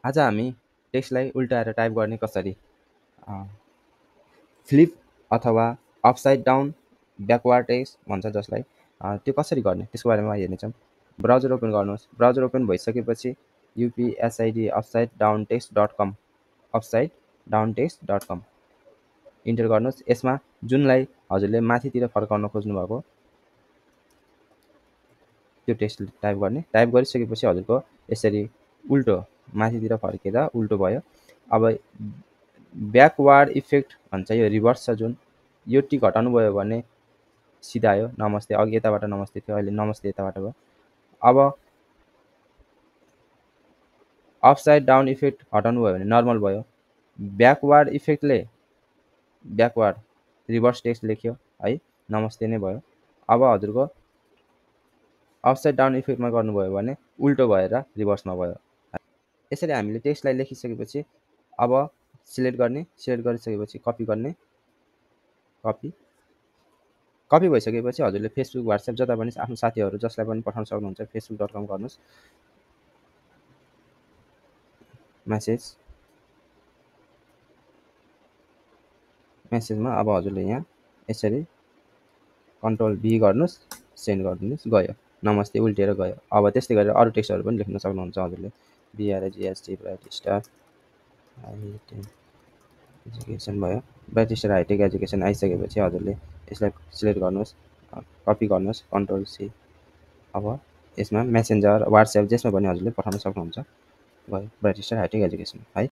आज हामी टेक्स्टलाई उल्टाएर टाइप गर्ने कसरी, फ्लिप अथवा अपसाइड डाउन ब्याकवार्ड टेक्स्ट भन्छ जसलाई, त्यो कसरी गर्ने त्यसको बारेमा हेर्नेछौँ। ब्राउजर ओपन गर्नुहोस्। ब्राउजर ओपन भइसकेपछि UPSID upside down text dot com enter गर्नुहोस्। यसमा जुनलाई हजुरले माथितिर फर्काउन खोज्नुभएको त्यो टेक्स्ट टाइप गर्ने। टाइप गरिसकेपछि हजुरको यसरी उल्टो माथितिर फर्केर उल्टो भयो। अब ब्याकवार्ड इफेक्ट भन्छ, यो रिभर्स छ जुन, यो टी घटाउनु भयो भने सिधा आयो नमस्ते। अघि यताबाट नमस्ते थियो, अहिले नमस्ते यताबाट भयो। अब अपसाइड डाउन इफेक्ट हटाउनु भयो भने नर्मल भयो। ब्याकवार्ड इफेक्टले ब्याकवार्ड रिभर्स टेक्स्ट लेख्यो है, नमस्ते नै भयो। अब हजुरको अपसाइड डाउन इफेक्टमा गर्नुभयो भने उल्टो भएर रिभर्समा भयो। यसरी हामीले टेक्स्टलाई लेखिसकेपछि अब सिलेक्ट गर्ने। सिलेक्ट गरिसकेपछि कपी गर्ने। कपी भइसकेपछि हजुरले फेसबुक, व्हाट्सएप जता पनि आफ्नो साथीहरू जसलाई पनि पठाउन सक्नुहुन्छ। facebook.com गर्नुहोस्, मेसेजमा अब हजुरले यहाँ यसरी कन्ट्रोल भी गर्नुहोस्, सेन्ड गरिदिनुहोस्, गयो नमस्ते उल्टिएर गयो। अब त्यस्तै गरेर अरू टेक्स्टहरू पनि लेख्न सक्नुहुन्छ हजुरले। BRIGST ब्राइट स्टार एजुकेसन भयो। ब्राइट स्टार हाइटेक एजुकेसन आइसकेपछि हजुरले यसलाई सिलेक्ट गर्नुहोस्, कपी गर्नुहोस्, कन्ट्रोल सी। अब यसमा मेसेन्जर, व्हाट्सएप जेसमा पनि हजुरले पठाउन सक्नुहुन्छ। भयो ब्राइट स्टार हाइटेक एजुकेसन है।